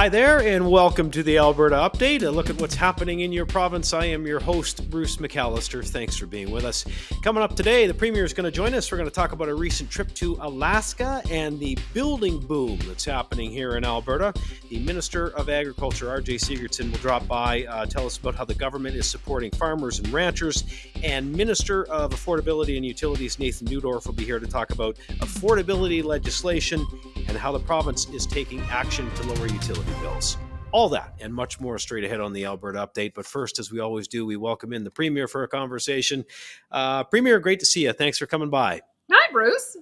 Hi there, and welcome to the Alberta Update, a look at what's happening in your province. I am your host, Bruce McAllister. Thanks for being with us. Coming up today, the Premier is going to join us. We're going to talk about a recent trip to Alaska and the building boom that's happening here in Alberta. The Minister of Agriculture, R.J. Sigurdson, will drop by, tell us about how the government is supporting farmers and ranchers. And Minister of Affordability and Utilities, Nathan Neudorf, will be here to talk about affordability legislation and how the province is taking action to lower utility bills. All that and much more straight ahead on the Alberta Update. But first, as we always do, we welcome in the Premier for a conversation. Premier, great to see you. Thanks for coming by. Hi, Bruce.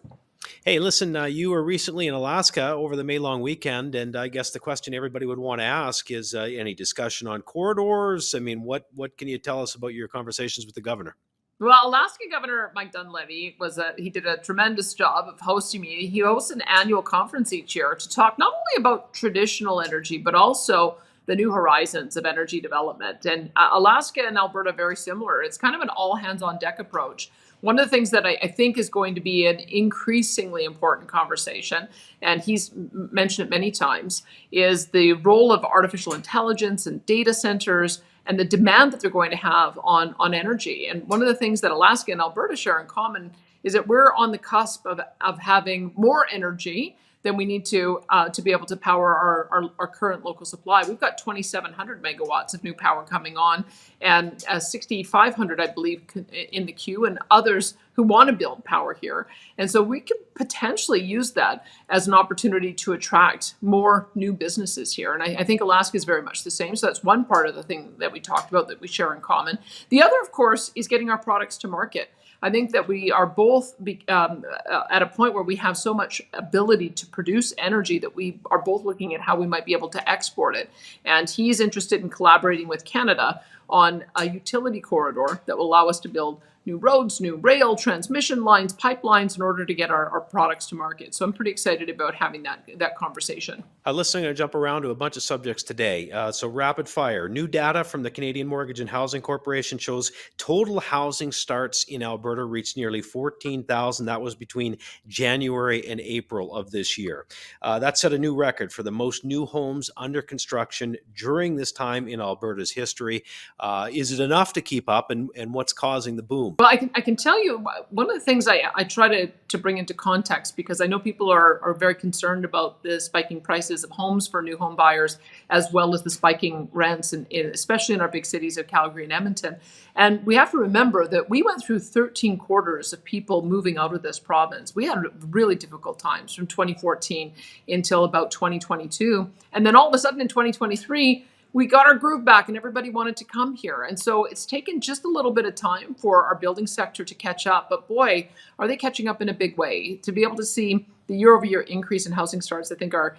Hey, listen, you were recently in Alaska over the May long weekend, and I guess the question everybody would want to ask is any discussion on corridors? I mean, what can you tell us about your conversations with the governor? Well, Alaska Governor Mike Dunleavy he did a tremendous job of hosting me. He hosts an annual conference each year to talk not only about traditional energy, but also the new horizons of energy development. And Alaska and Alberta are very similar. It's kind of an all hands on deck approach. One of the things that I think is going to be an increasingly important conversation, and he's mentioned it many times, is the role of artificial intelligence and data centers and the demand that they're going to have on energy. And one of the things that Alaska and Alberta share in common is that we're on the cusp of having more energy than we need to be able to power our current local supply. We've got 2,700 megawatts of new power coming on, and 6,500, I believe, in the queue, and others who want to build power here. And so we could potentially use that as an opportunity to attract more new businesses here. And I think Alaska is very much the same. So that's one part of the thing that we talked about that we share in common. The other, of course, is getting our products to market. I think that we are both at a point where we have so much ability to produce energy that we are both looking at how we might be able to export it. And he's interested in collaborating with Canada on a utility corridor that will allow us to build new roads, new rail, transmission lines, pipelines in order to get our products to market. So I'm pretty excited about having that conversation. Listen, I'm going to jump around to a bunch of subjects today. So rapid fire. New data from the Canadian Mortgage and Housing Corporation shows total housing starts in Alberta reached nearly 14,000. That was between January and April of this year. That set a new record for the most new homes under construction during this time in Alberta's history. Is it enough to keep up, and what's causing the boom? Well, I can tell you one of the things I try to bring into context, because I know people are very concerned about the spiking prices of homes for new home buyers, as well as the spiking rents, especially in our big cities of Calgary and Edmonton. And we have to remember that we went through 13 quarters of people moving out of this province. We had really difficult times from 2014 until about 2022. And then all of a sudden in 2023, we got our groove back and everybody wanted to come here. And so it's taken just a little bit of time for our building sector to catch up. But boy, are they catching up in a big way. To be able to see the year-over-year increase in housing starts, I think our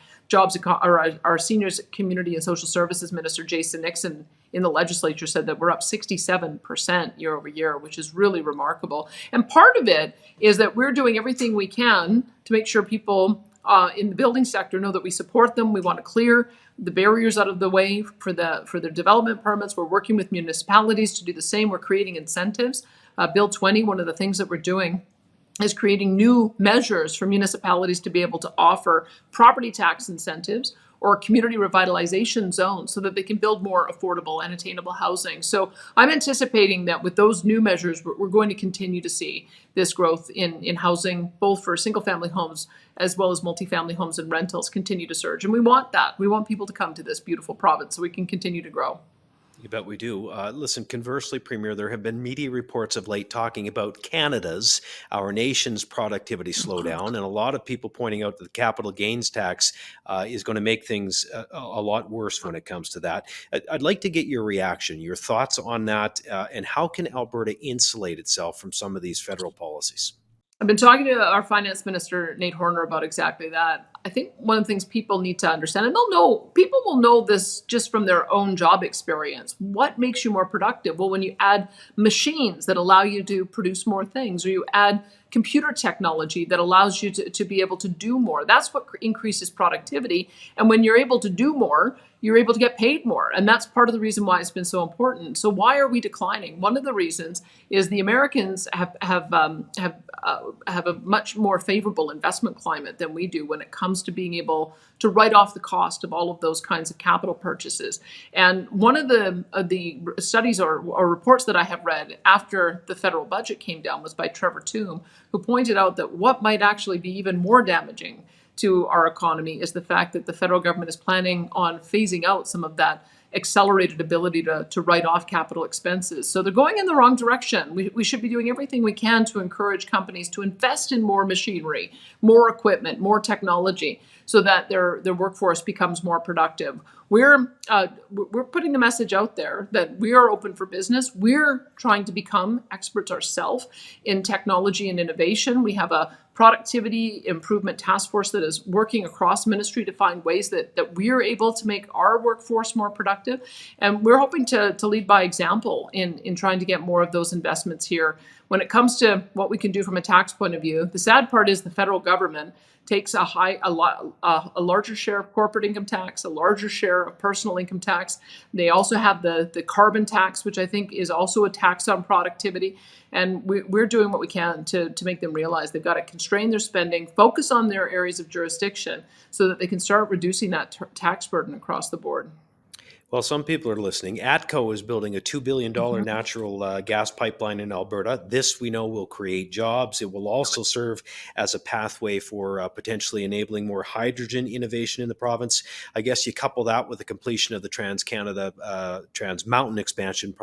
Seniors, Community and Social Services Minister, Jason Nixon, in the legislature said that we're up 67% year over year, which is really remarkable. And part of it is that we're doing everything we can to make sure people in the building sector know that we support them. We want to clear the barriers out of the way for the development permits. We're working with municipalities to do the same. We're creating incentives. Bill 20, one of the things that we're doing is creating new measures for municipalities to be able to offer property tax incentives or community revitalization zones so that they can build more affordable and attainable housing. So I'm anticipating that with those new measures, we're going to continue to see this growth in housing, both for single family homes as well as multifamily homes and rentals continue to surge. And we want that. We want people to come to this beautiful province so we can continue to grow. You bet we do. Listen, conversely, Premier, there have been media reports of late talking about Canada's, our nation's productivity slowdown, and a lot of people pointing out that the capital gains tax is going to make things a lot worse when it comes to that. I'd like to get your reaction, your thoughts on that, and how can Alberta insulate itself from some of these federal policies? I've been talking to our finance minister, Nate Horner, about exactly that. I think one of the things people need to understand, and people will know this just from their own job experience. What makes you more productive? Well, when you add machines that allow you to produce more things, or you add computer technology that allows you to be able to do more, that's what increases productivity. And when you're able to do more, you're able to get paid more. And that's part of the reason why it's been so important. So why are we declining? One of the reasons is the Americans have a much more favorable investment climate than we do when it comes comes to being able to write off the cost of all of those kinds of capital purchases. And one of the studies or reports that I have read after the federal budget came down was by Trevor Toome, who pointed out that what might actually be even more damaging to our economy is the fact that the federal government is planning on phasing out some of that accelerated ability to write off capital expenses. So they're going in the wrong direction. We should be doing everything we can to encourage companies to invest in more machinery, more equipment, more technology, so that their workforce becomes more productive. We're putting the message out there that we are open for business. We're trying to become experts ourselves in technology and innovation. We have a productivity improvement task force that is working across ministry to find ways that we're able to make our workforce more productive. And we're hoping to lead by example in trying to get more of those investments here. When it comes to what we can do from a tax point of view, the sad part is the federal government takes a larger share of corporate income tax, a larger share of personal income tax. They also have the carbon tax, which I think is also a tax on productivity. And we're doing what we can to make them realize they've got to constrain their spending, focus on their areas of jurisdiction so that they can start reducing that tax burden across the board. Well, some people are listening. ATCO is building a $2 billion natural gas pipeline in Alberta. This, we know, will create jobs. It will also serve as a pathway for potentially enabling more hydrogen innovation in the province. I guess you couple that with the completion of the Trans-Canada, Trans-Mountain expansion,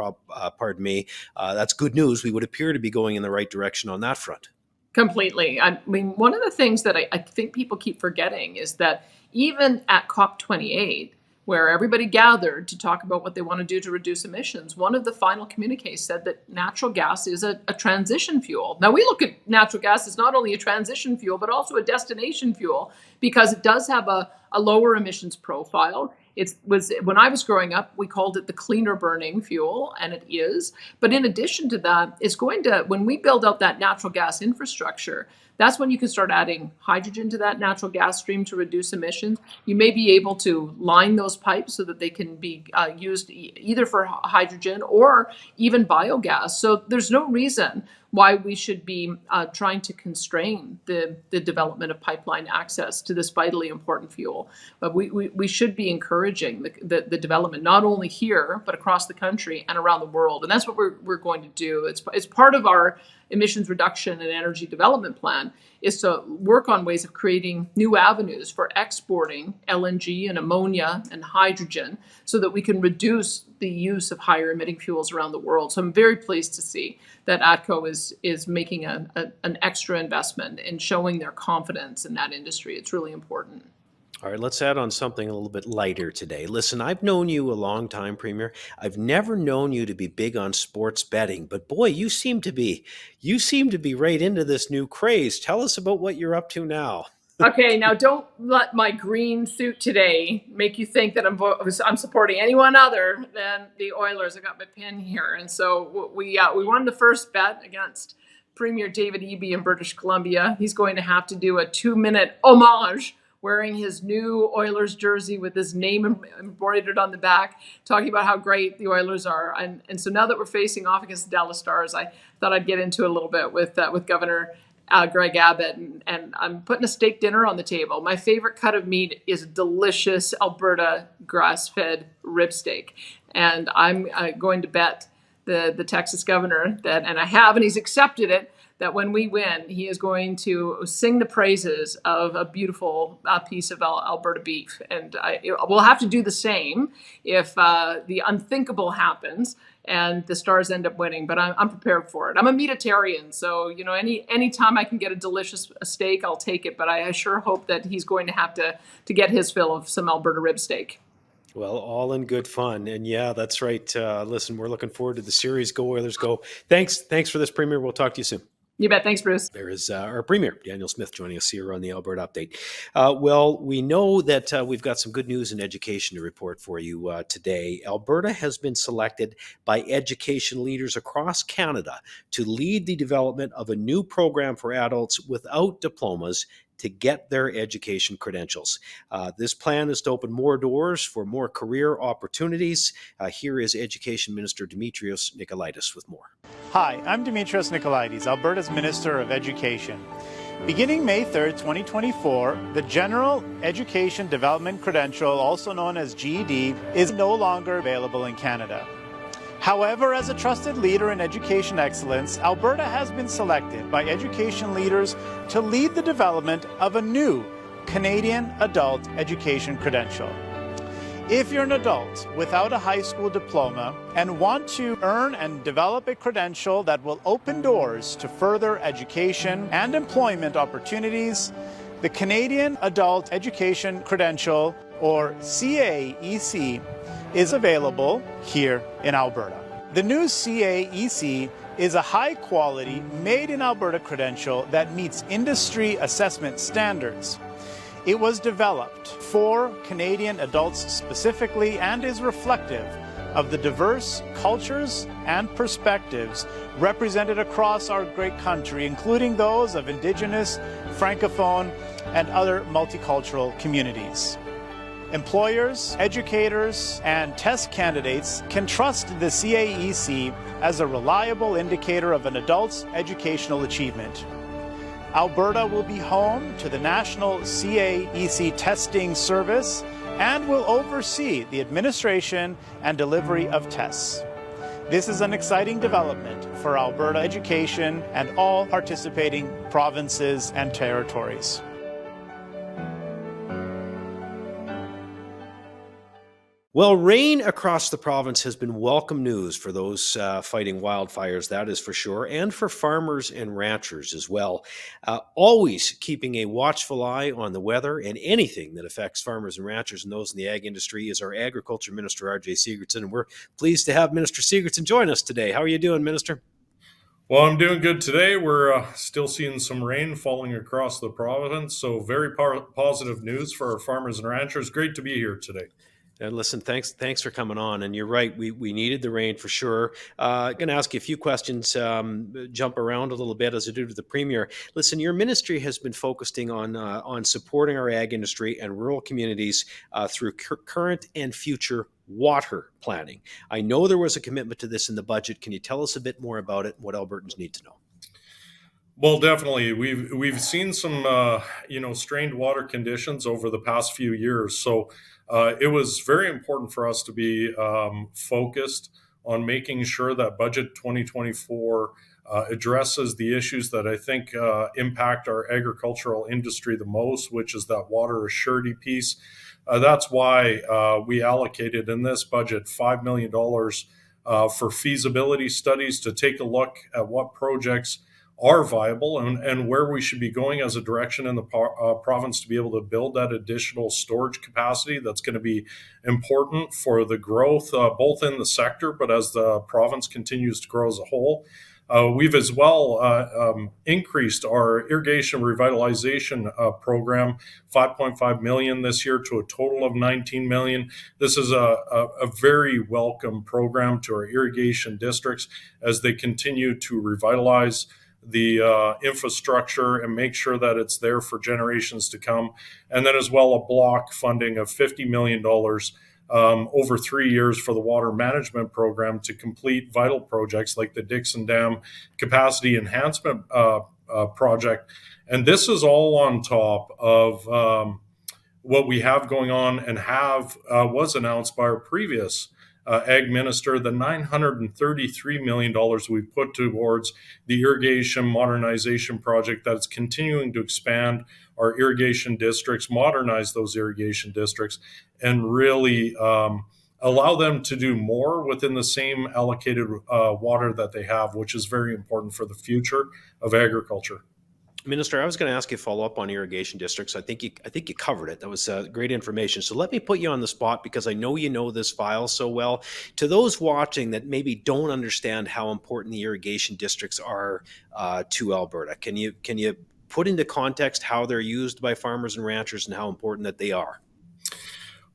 that's good news. We would appear to be going in the right direction on that front. Completely. I mean, one of the things that I think people keep forgetting is that even at COP28, where everybody gathered to talk about what they want to do to reduce emissions, one of the final communiques said that natural gas is a transition fuel. Now, we look at natural gas as not only a transition fuel, but also a destination fuel, because it does have a lower emissions profile. When I was growing up, we called it the cleaner burning fuel, and it is. But in addition to that, when we build out that natural gas infrastructure, that's when you can start adding hydrogen to that natural gas stream to reduce emissions. You may be able to line those pipes so that they can be used either for hydrogen or even biogas. So there's no reason why we should be trying to constrain the development of pipeline access to this vitally important fuel. But we should be encouraging the development, not only here, but across the country and around the world. And that's what we're going to do. It's part of our emissions reduction and energy development plan is to work on ways of creating new avenues for exporting LNG and ammonia and hydrogen so that we can reduce the use of higher emitting fuels around the world. So I'm very pleased to see that ATCO is making an extra investment and showing their confidence in that industry. It's really important. All right, let's add on something a little bit lighter today. Listen, I've known you a long time, Premier. I've never known you to be big on sports betting, but boy, you seem to be right into this new craze. Tell us about what you're up to now. Okay, now don't let my green suit today make you think that I'm supporting anyone other than the Oilers. I got my pin here, and so we won the first bet against Premier David Eby in British Columbia. He's going to have to do a 2-minute homage wearing his new Oilers jersey with his name embroidered on the back, talking about how great the Oilers are. And so now that we're facing off against the Dallas Stars, I thought I'd get into a little bit with Governor Greg Abbott, and I'm putting a steak dinner on the table. My favorite cut of meat is delicious Alberta grass-fed rib steak, and I'm going to bet the Texas governor that, and I have, and he's accepted it, that when we win, he is going to sing the praises of a beautiful piece of Alberta beef. And we'll have to do the same if the unthinkable happens and the Stars end up winning. But I'm prepared for it. I'm a meatitarian, so any time I can get a delicious steak, I'll take it. But I sure hope that he's going to have to get his fill of some Alberta rib steak. Well, all in good fun. And yeah, that's right. Listen, we're looking forward to the series. Go Oilers, go. Thanks for this, Premier. We'll talk to you soon. You bet. Thanks, Bruce. There is our Premier, Daniel Smith, joining us here on the Alberta Update. Well, we know that we've got some good news in education to report for you today. Alberta has been selected by education leaders across Canada to lead the development of a new program for adults without diplomas to get their education credentials. This plan is to open more doors for more career opportunities. Here is Education Minister Dimitrios Nikolaitis with more. Hi, I'm Dimitrios Nikolaitis, Alberta's Minister of Education. Beginning May 3rd, 2024, the General Education Development Credential, also known as GED, is no longer available in Canada. However, as a trusted leader in education excellence, Alberta has been selected by education leaders to lead the development of a new Canadian Adult Education Credential. If you're an adult without a high school diploma and want to earn and develop a credential that will open doors to further education and employment opportunities, the Canadian Adult Education Credential, or CAEC, is available here in Alberta. The new CAEC is a high-quality, made-in-Alberta credential that meets industry assessment standards. It was developed for Canadian adults specifically and is reflective of the diverse cultures and perspectives represented across our great country, including those of Indigenous, Francophone, and other multicultural communities. Employers, educators, and test candidates can trust the CAEC as a reliable indicator of an adult's educational achievement. Alberta will be home to the National CAEC Testing Service and will oversee the administration and delivery of tests. This is an exciting development for Alberta education and all participating provinces and territories. Well, rain across the province has been welcome news for those fighting wildfires, that is for sure, and for farmers and ranchers as well. Always keeping a watchful eye on the weather and anything that affects farmers and ranchers and those in the ag industry is our Agriculture Minister, R.J. Sigurdson, and we're pleased to have Minister Sigurdson join us today. How are you doing, Minister? Well, I'm doing good today. We're still seeing some rain falling across the province, so very positive news for our farmers and ranchers. Great to be here today. And listen, thanks for coming on. And you're right, we needed the rain for sure. Going to ask you a few questions, jump around a little bit as I do to the Premier. Listen, your ministry has been focusing on supporting our ag industry and rural communities through current and future water planning. I know there was a commitment to this in the budget. Can you tell us a bit more about it and what Albertans need to know? Well, definitely. We've seen some strained water conditions over the past few years. So it was very important for us to be focused on making sure that Budget 2024 addresses the issues that I think impact our agricultural industry the most, which is that water assurity piece. That's why we allocated in this budget $5 million for feasibility studies to take a look at what projects are viable and where we should be going as a direction in the province to be able to build that additional storage capacity that's going to be important for the growth both in the sector, but as the province continues to grow as a whole. We've as well increased our irrigation revitalization program, $5.5 million this year to a total of $19 million. This is a very welcome program to our irrigation districts as they continue to revitalize the infrastructure and make sure that it's there for generations to come. And then as well, a block funding of $50 million over 3 years for the water management program to complete vital projects like the Dixon Dam capacity enhancement project. And this is all on top of what we have going on and was announced by our previous Ag Minister, the $933 million we put towards the irrigation modernization project that's continuing to expand our irrigation districts, modernize those irrigation districts, and really allow them to do more within the same allocated water that they have, which is very important for the future of agriculture. Minister, I was going to ask you to follow up on irrigation districts. I think you covered it. That was great information. So let me put you on the spot because I know you know this file so well. To those watching that maybe don't understand how important the irrigation districts are to Alberta, can you put into context how they're used by farmers and ranchers and how important that they are?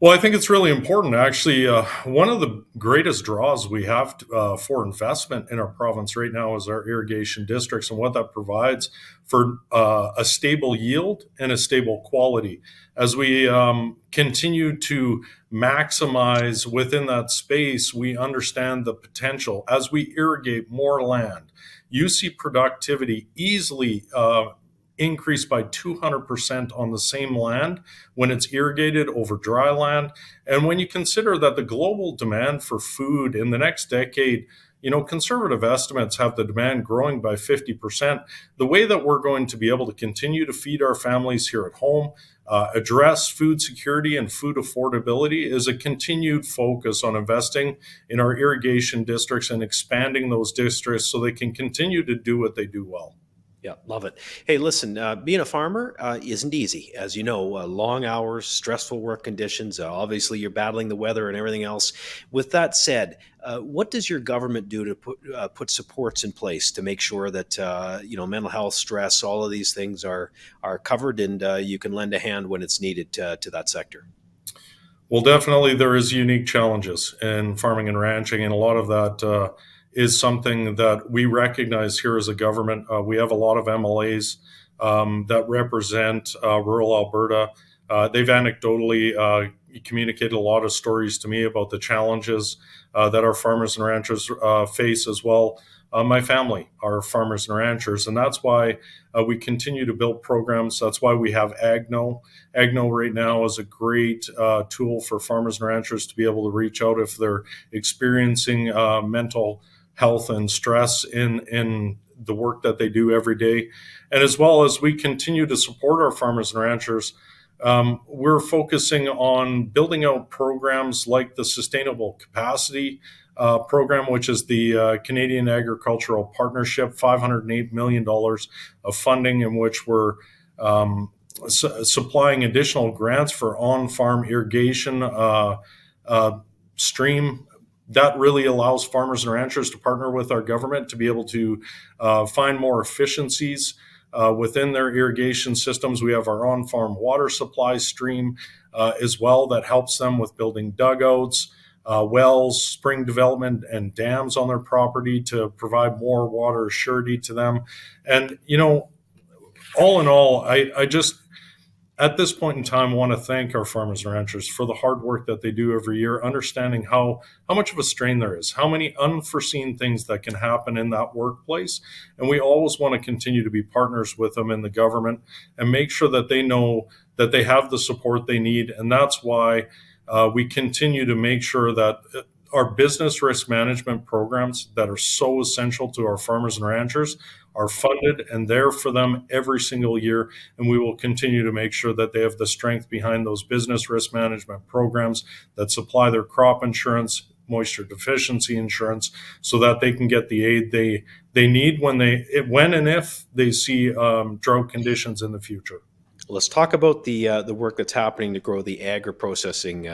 Well, I think it's really important. Actually, one of the greatest draws we have for investment in our province right now is our irrigation districts and what that provides for a stable yield and a stable quality. As we continue to maximize within that space, we understand the potential. As we irrigate more land, you see productivity easily increase by 200% on the same land when it's irrigated over dry land. And when you consider that the global demand for food in the next decade, conservative estimates have the demand growing by 50%. The way that we're going to be able to continue to feed our families here at home, address food security and food affordability is a continued focus on investing in our irrigation districts and expanding those districts so they can continue to do what they do well. Yeah, love it. Hey, listen, being a farmer isn't easy. As you know, long hours, stressful work conditions. Obviously, you're battling the weather and everything else. With that said, what does your government do to put supports in place to make sure that mental health, stress, all of these things are covered, and you can lend a hand when it's needed to that sector? Well, definitely there is unique challenges in farming and ranching, and a lot of that is something that we recognize here as a government. We have a lot of MLAs that represent rural Alberta. They've anecdotally communicated a lot of stories to me about the challenges that our farmers and ranchers face as well. My family are farmers and ranchers, and that's why we continue to build programs. That's why we have Agno. Agno right now is a great tool for farmers and ranchers to be able to reach out if they're experiencing mental health and stress in the work that they do every day. And as well as we continue to support our farmers and ranchers, we're focusing on building out programs like the Sustainable Capacity program, which is the Canadian Agricultural Partnership, $508 million of funding in which we're supplying additional grants for on-farm irrigation stream. That really allows farmers and ranchers to partner with our government to be able to find more efficiencies within their irrigation systems. We have our on-farm water supply stream as well that helps them with building dugouts, wells, spring development, and dams on their property to provide more water surety to them. And, all in all, I just, at this point in time, want to thank our farmers and ranchers for the hard work that they do every year, understanding how much of a strain there is, how many unforeseen things that can happen in that workplace. And we always want to continue to be partners with them in the government and make sure that they know that they have the support they need. And that's why we continue to make sure that our business risk management programs that are so essential to our farmers and ranchers are funded and there for them every single year. And we will continue to make sure that they have the strength behind those business risk management programs that supply their crop insurance, moisture deficiency insurance, so that they can get the aid they need when and if they see drought conditions in the future. Let's talk about the work that's happening to grow the agro-processing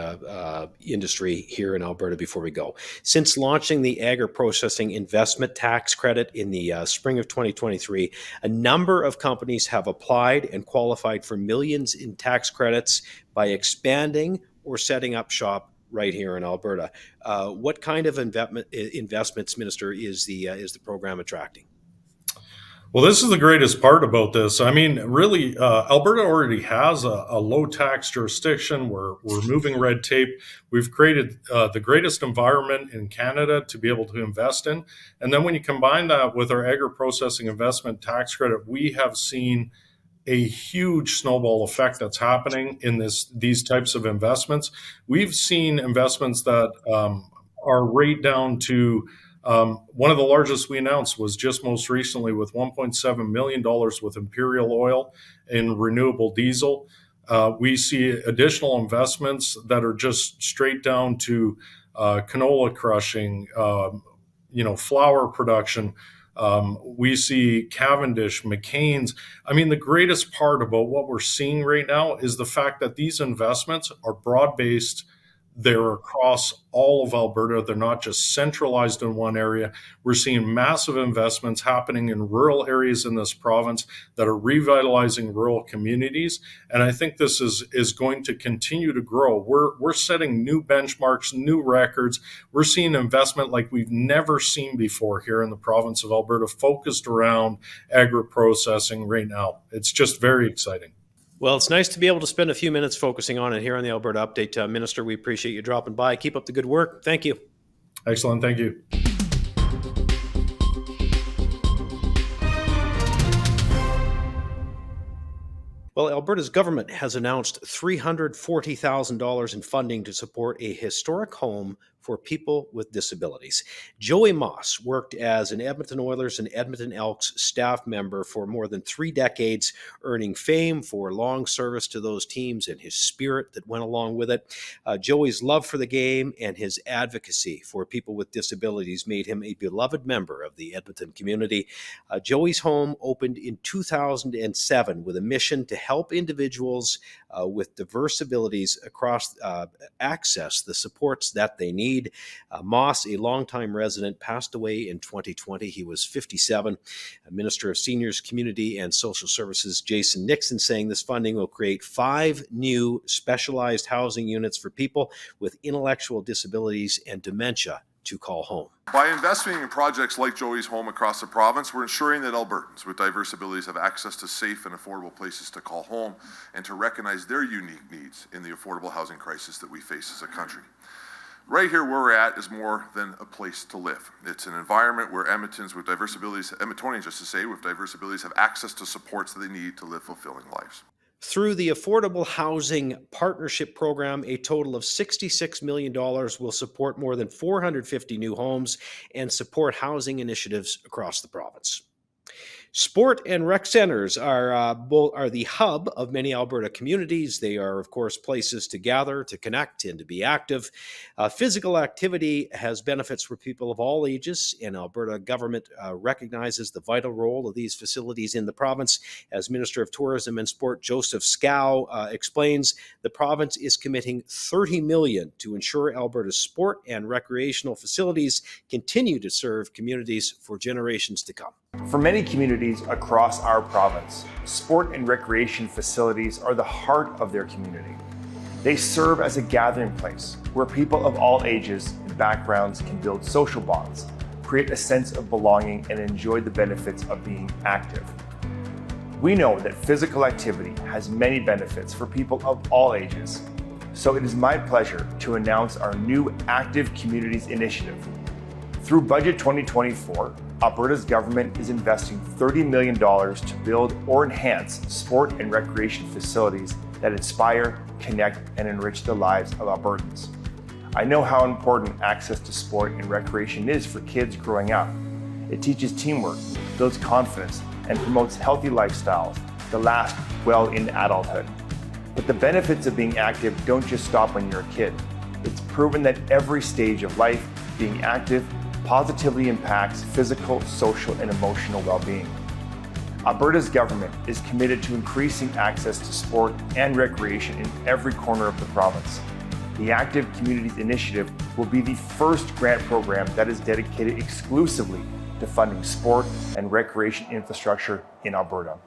industry here in Alberta before we go. Since launching the agro-processing investment tax credit in the spring of 2023, a number of companies have applied and qualified for millions in tax credits by expanding or setting up shop right here in Alberta. What kind of investments, Minister, is the program attracting? Well, this is the greatest part about this. I mean, really, Alberta already has a low tax jurisdiction. We're removing red tape. We've created the greatest environment in Canada to be able to invest in. And then when you combine that with our agro-processing investment tax credit, we have seen a huge snowball effect that's happening in these types of investments. We've seen investments that are right down to one of the largest we announced was just most recently with $1.7 million with Imperial Oil in renewable diesel. We see additional investments that are just straight down to canola crushing, flour production. We see Cavendish, McCain's. I mean, the greatest part about what we're seeing right now is the fact that these investments are broad-based. They're across all of Alberta. They're not just centralized in one area. We're seeing massive investments happening in rural areas in this province that are revitalizing rural communities. And I think this is going to continue to grow. We're setting new benchmarks, new records. We're seeing investment like we've never seen before here in the province of Alberta, focused around agro-processing right now. It's just very exciting. Well, it's nice to be able to spend a few minutes focusing on it here on the Alberta Update. Minister, we appreciate you dropping by. Keep up the good work. Thank you. Excellent. Thank you. Well, Alberta's government has announced $340,000 in funding to support a historic home for people with disabilities. Joey Moss worked as an Edmonton Oilers and Edmonton Elks staff member for more than 3 decades, earning fame for long service to those teams and his spirit that went along with it. Joey's love for the game and his advocacy for people with disabilities made him a beloved member of the Edmonton community. Joey's home opened in 2007 with a mission to help individuals with diverse abilities across access the supports that they need. Moss, a longtime resident, passed away in 2020. He was 57. Minister of Seniors, Community and Social Services Jason Nixon saying this funding will create 5 new specialized housing units for people with intellectual disabilities and dementia to call home. By investing in projects like Joey's home across the province, we're ensuring that Albertans with diverse abilities have access to safe and affordable places to call home and to recognize their unique needs in the affordable housing crisis that we face as a country. Right here where we're at is more than a place to live. It's an environment where Edmontonians with diverse abilities have access to supports that they need to live fulfilling lives. Through the Affordable Housing Partnership Program, a total of $66 million will support more than 450 new homes and support housing initiatives across the province. Sport and rec centers are the hub of many Alberta communities. They are, of course, places to gather, to connect, and to be active. Physical activity has benefits for people of all ages, and Alberta government recognizes the vital role of these facilities in the province. As Minister of Tourism and Sport Joseph Scow explains, the province is committing $30 million to ensure Alberta's sport and recreational facilities continue to serve communities for generations to come. For many communities across our province, sport and recreation facilities are the heart of their community. They serve as a gathering place where people of all ages and backgrounds can build social bonds, create a sense of belonging, and enjoy the benefits of being active. We know that physical activity has many benefits for people of all ages, so it is my pleasure to announce our new Active Communities Initiative. Through Budget 2024, Alberta's government is investing $30 million to build or enhance sport and recreation facilities that inspire, connect, and enrich the lives of Albertans. I know how important access to sport and recreation is for kids growing up. It teaches teamwork, builds confidence, and promotes healthy lifestyles that last well into adulthood. But the benefits of being active don't just stop when you're a kid. It's proven that every stage of life, being active positively impacts physical, social, and emotional well-being. Alberta's government is committed to increasing access to sport and recreation in every corner of the province. The Active Communities Initiative will be the first grant program that is dedicated exclusively to funding sport and recreation infrastructure in Alberta.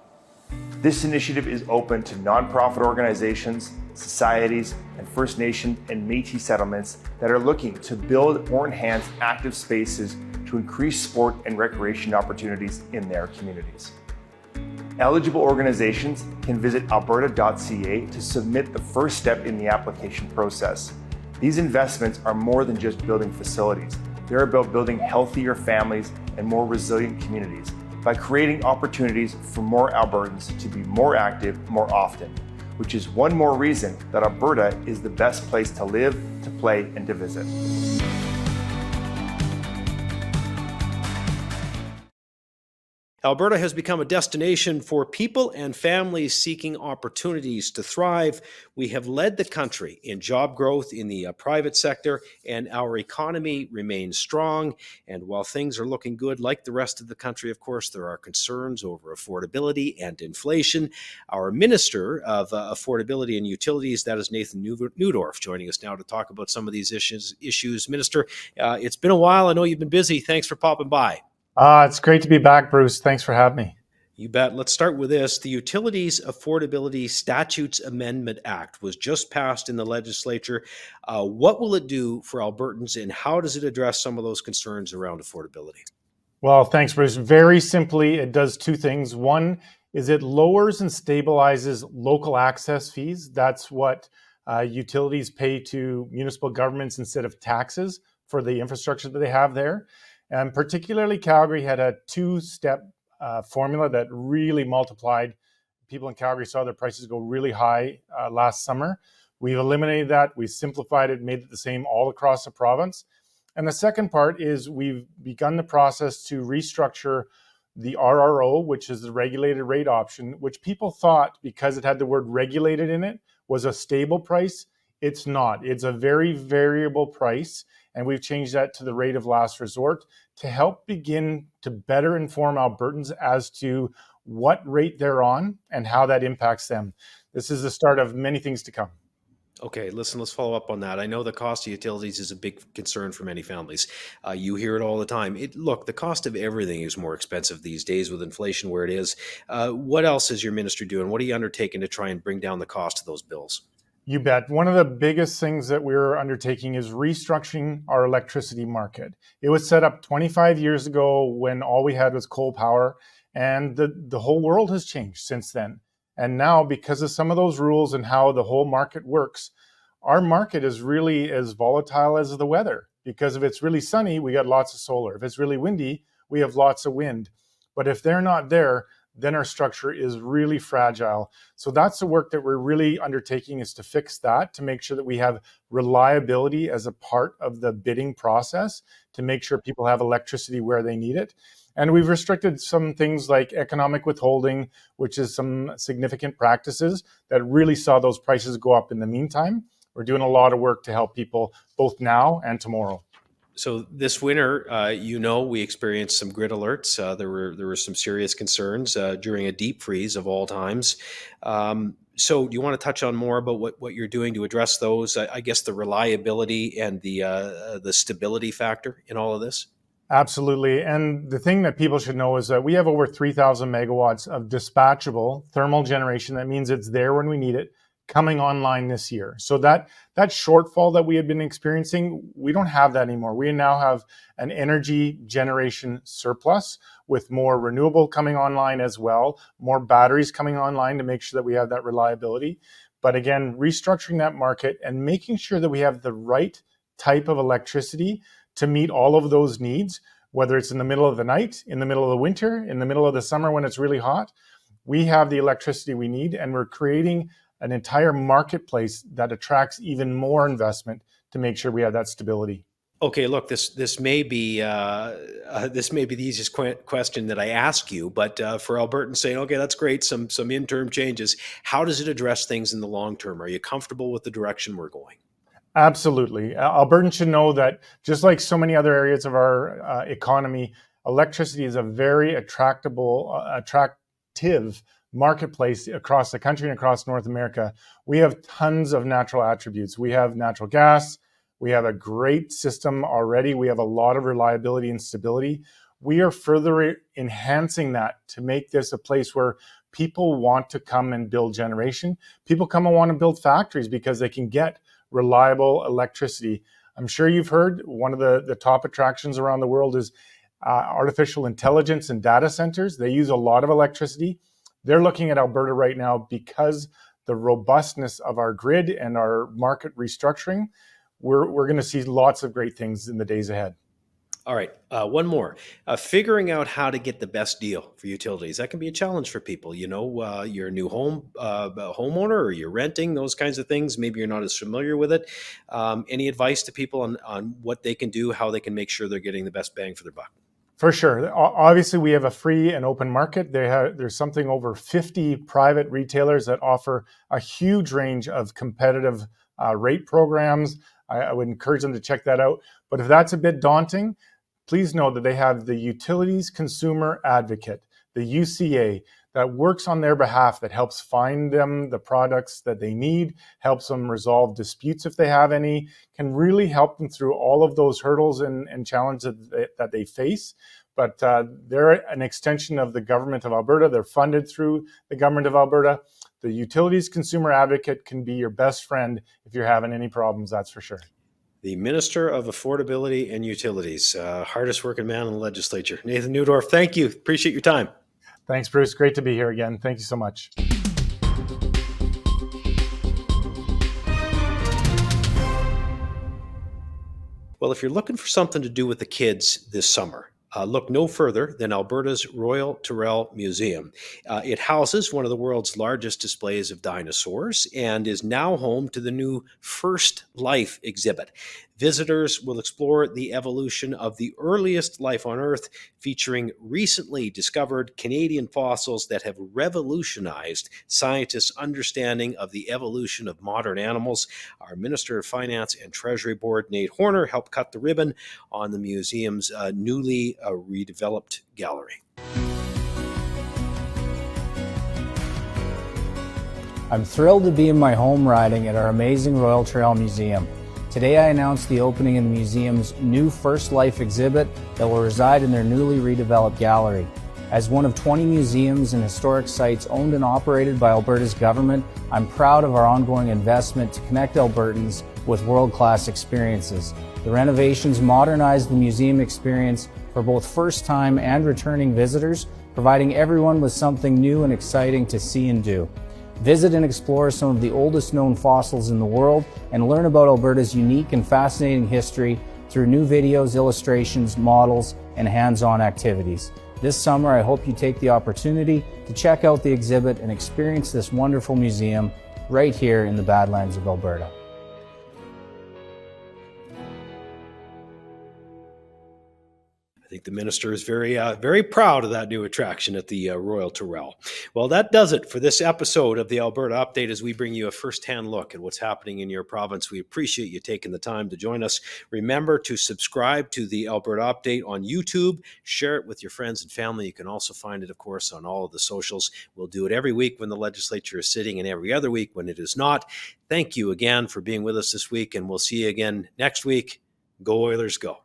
This initiative is open to nonprofit organizations, societies, and First Nation and Métis settlements that are looking to build or enhance active spaces to increase sport and recreation opportunities in their communities. Eligible organizations can visit alberta.ca to submit the first step in the application process. These investments are more than just building facilities. They're about building healthier families and more resilient communities by creating opportunities for more Albertans to be more active more often, which is one more reason that Alberta is the best place to live, to play, and to visit. Alberta has become a destination for people and families seeking opportunities to thrive. We have led the country in job growth in the private sector, and our economy remains strong. And while things are looking good, like the rest of the country, of course, there are concerns over affordability and inflation. Our Minister of Affordability and Utilities, that is Nathan Newdorf, joining us now to talk about some of these issues. Minister, it's been a while. I know you've been busy. Thanks for popping by. It's great to be back, Bruce. Thanks for having me. You bet. Let's start with this. The Utilities Affordability Statutes Amendment Act was just passed in the legislature. What will it do for Albertans, and how does it address some of those concerns around affordability? Well, thanks, Bruce. Very simply, it does 2 things. One is it lowers and stabilizes local access fees. That's what utilities pay to municipal governments instead of taxes for the infrastructure that they have there. And particularly Calgary had a 2-step formula that really multiplied people in Calgary saw their prices go really high last summer. We've eliminated that. We simplified it, made it the same all across the province. And the second part is we've begun the process to restructure the RRO, which is the regulated rate option, which people thought, because it had the word regulated in it, was a stable price. It's not. It's a very variable price. And we've changed that to the rate of last resort to help begin to better inform Albertans as to what rate they're on and how that impacts them. This is the start of many things to come. Okay, listen, let's follow up on that. I know the cost of utilities is a big concern for many families. You hear it all the time. Look, the cost of everything is more expensive these days with inflation where it is. What else is your ministry doing? What are you undertaking to try and bring down the cost of those bills? You bet. One of the biggest things that we're undertaking is restructuring our electricity market. It was set up 25 years ago when all we had was coal power, and the whole world has changed since then. And now, because of some of those rules and how the whole market works, our market is really as volatile as the weather. Because if it's really sunny, we got lots of solar. If it's really windy, we have lots of wind. But if they're not there, then our structure is really fragile. So that's the work that we're really undertaking, is to fix that, to make sure that we have reliability as a part of the bidding process, to make sure people have electricity where they need it. And we've restricted some things like economic withholding, which is some significant practices that really saw those prices go up in the meantime. We're doing a lot of work to help people both now and tomorrow. So this winter, we experienced some grid alerts. There were some serious concerns during a deep freeze of all times. So do you want to touch on more about what you're doing to address those? I guess the reliability and the stability factor in all of this? Absolutely. And the thing that people should know is that we have over 3,000 megawatts of dispatchable thermal generation. That means it's there when we need it, coming online this year. So that shortfall that we had been experiencing, we don't have that anymore. We now have an energy generation surplus with more renewable coming online as well, more batteries coming online to make sure that we have that reliability. But again, restructuring that market and making sure that we have the right type of electricity to meet all of those needs, whether it's in the middle of the night, in the middle of the winter, in the middle of the summer when it's really hot. We have the electricity we need, and we're creating an entire marketplace that attracts even more investment to make sure we have that stability. Okay, look, this may be the easiest question that I ask you, but for Albertans saying, okay, that's great, some interim changes. How does it address things in the long term? Are you comfortable with the direction we're going? Absolutely. Albertans should know that just like so many other areas of our economy, electricity is a very attractive marketplace across the country and across North America. We have tons of natural attributes. We have natural gas. We have a great system already. We have a lot of reliability and stability. We are further enhancing that to make this a place where people want to come and build generation. People come and want to build factories because they can get reliable electricity. I'm sure you've heard one of the top attractions around the world is artificial intelligence and data centers. They use a lot of electricity. They're looking at Alberta right now because the robustness of our grid and our market restructuring. We're going to see lots of great things in the days ahead. All right, one more. Figuring out how to get the best deal for utilities. That can be a challenge for people. You're a new homeowner, or you're renting, those kinds of things. Maybe you're not as familiar with it. Any advice to people on what they can do, how they can make sure they're getting the best bang for their buck? For sure. Obviously, we have a free and open market. There's something over 50 private retailers that offer a huge range of competitive rate programs. I would encourage them to check that out. But if that's a bit daunting, please know that they have the Utilities Consumer Advocate, the UCA, that works on their behalf, that helps find them the products that they need, helps them resolve disputes if they have any, can really help them through all of those hurdles and challenges that they face. But they're an extension of the Government of Alberta. They're funded through the Government of Alberta. The Utilities Consumer Advocate can be your best friend if you're having any problems, that's for sure. The Minister of Affordability and Utilities, hardest working man in the legislature. Nathan Neudorf, thank you. Appreciate your time. Thanks, Bruce. Great to be here again. Thank you so much. Well, if you're looking for something to do with the kids this summer, look no further than Alberta's Royal Tyrrell Museum. It houses one of the world's largest displays of dinosaurs and is now home to the new First Life exhibit. Visitors will explore the evolution of the earliest life on Earth, featuring recently discovered Canadian fossils that have revolutionized scientists' understanding of the evolution of modern animals. Our Minister of Finance and Treasury Board, Nate Horner, helped cut the ribbon on the museum's newly redeveloped gallery. I'm thrilled to be in my home riding at our amazing Royal Tyrrell Museum. Today I announced the opening of the museum's new First Life exhibit that will reside in their newly redeveloped gallery. As one of 20 museums and historic sites owned and operated by Alberta's government, I'm proud of our ongoing investment to connect Albertans with world-class experiences. The renovations modernize the museum experience for both first-time and returning visitors, providing everyone with something new and exciting to see and do. Visit and explore some of the oldest known fossils in the world and learn about Alberta's unique and fascinating history through new videos, illustrations, models, and hands-on activities. This summer, I hope you take the opportunity to check out the exhibit and experience this wonderful museum right here in the Badlands of Alberta. I think the minister is very proud of that new attraction at the Royal Tyrrell. Well, that does it for this episode of the Alberta Update as we bring you a first-hand look at what's happening in your province. We appreciate you taking the time to join us. Remember to subscribe to the Alberta Update on YouTube. Share it with your friends and family. You can also find it, of course, on all of the socials. We'll do it every week when the legislature is sitting and every other week when it is not. Thank you again for being with us this week, and we'll see you again next week. Go Oilers, go.